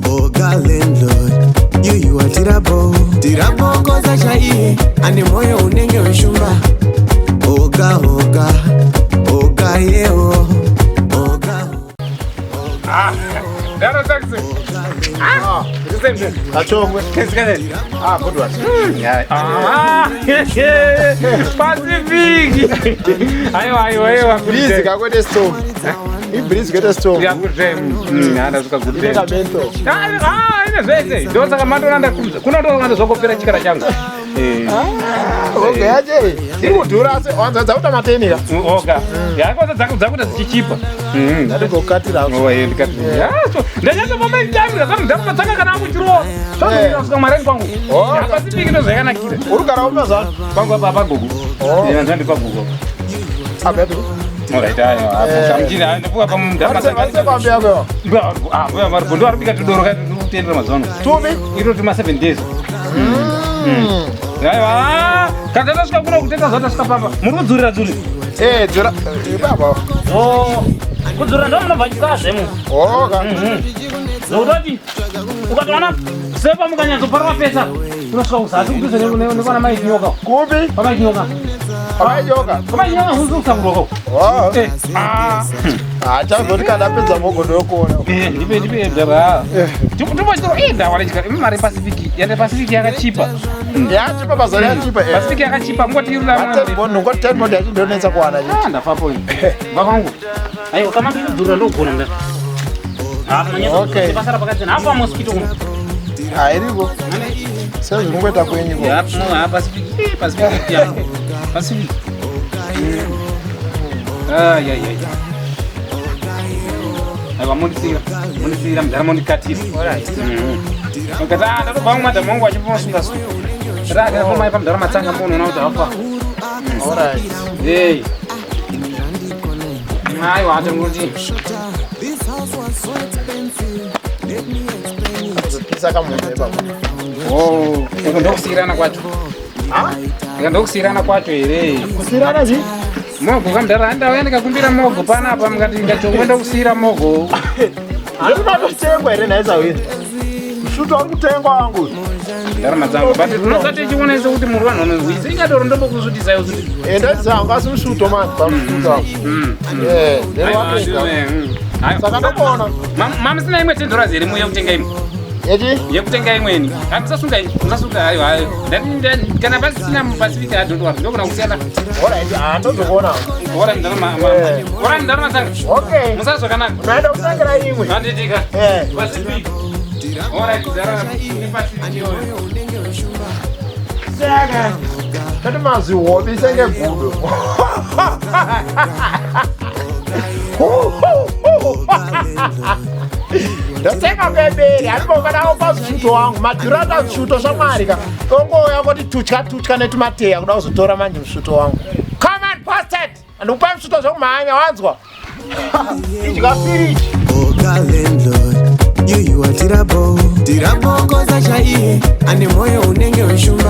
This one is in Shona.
Oga landlord, you are tirabo koza chai, ane moyo unenge ushumba. Oga yeo, oga. Daro taxi. Achongwe. Good one. Pacific. Ayo. Please kakwete stone. Ibreeze kwete stone. Ya kutem. Nada suka kutem. Ina mento. Ina zvese. Ndoza kamando nanda kuna ndo ngando zokopera chikara changu. Okay, aje. Ndikudhura se wanza dzauta matenika. Oga. Yakoza dzakuda zichichipa. Ndiko katira. Oye ndikati. Yacho. Ndachato mama ndamira ndamira tsaka kana kuchiro. Saka marengo kwangu. Ya Pacific ndo zvakanakira. Urugara umazana. Kwangu baba gogo. Ina ndandi pagogo. Abeto. Alright, ayo. Samjira ndapuka pamundamba saka. Wanze kwambia kwa. Boya maribondo aribika tudoro kati kutendera mazono. Tumi? Iro tuma 7 days. Aiwa, kana tasvika kuno kutenga zvatasvika pamba. Muri kudzurira dzuri. Dzura. Baba. Kudzurira ndo munobva chikazve mu. Oga. Zodoti. Ukatwana sepa mukanyatso parwa pesa. Unosvika kuzasi kuduze nekwana mai nyoka. Kupi? Pamai nyoka. Pamai nyoka. Pamai nyoka huzuka muroko. Chazoti kana pedza mogondo yokona. Ndipe ndara. Ndimbochitoro ndawala chika mari Pacific. Yande Pacific yakachipa. Yachipa bazari yachipa. Pacific yakachipa ngotirira mwana. Ngoti tenbond yachindonetsa kuwana. Ndafapo. Vavangu. Ayo kama ndidhura ndogona nda. Okay. Pasara pakadzana apa mosquito kuno. Iriko. Sasa ngweta kwenye ko. Ya Pacific. Pacific ya. Pacific. Ya. Aiwa munisira mdharmoni katiri. Alright. Ngata ndo vangu mata mungu achiposunga su. Raga kwa mai pamdharma tsanga mbono na utafa. Alright. Hey. Aiwa atangoti. Saka munhu baba. Ndokusirana kwacho. Ndokusirana kwacho here. Kusirana zi? Mogo kamdara ndawe ndikakumbira mogo panapa mukati ndachongwenda kusira mogo. Ndinotengwa here naisa wini. Kushuto ari kutengwa wangu. Ndarama dzangu but unozati chionese kuti muri vanhu vanozvisa ingadoro ndombokusvutisa yo kuti. Ndadzangu asi ushuto mani pamushuto. Saka ndakona. Mamusina imwe tendorazi iri muye kutenga imwe. Yekutenga imweni. Hamusasunga imwe. Musasunga hayo. Kana pasina Pacific adondwa ndokona kusiyana. Alright, ndozokona. Alright, ndarama dzangu. Okay. Musazokanaka. Naenda kutangira imwe. Handitika. Pacific. Alright, ndarama Pacific. Saka. Kati mazihobi senge gudo. Ndatenga beberi aribokanawo pashuto wangu madhurata shuto zvamarika ongoya kuti tutya netumateya kuda kuzotora manje mushuto wangu. Come and post it andikupa mushuto zvekumhanya wanzwa. Idya firiji. Oga landlord, you are tirabo koza chai, ane moyo unenge ushumba.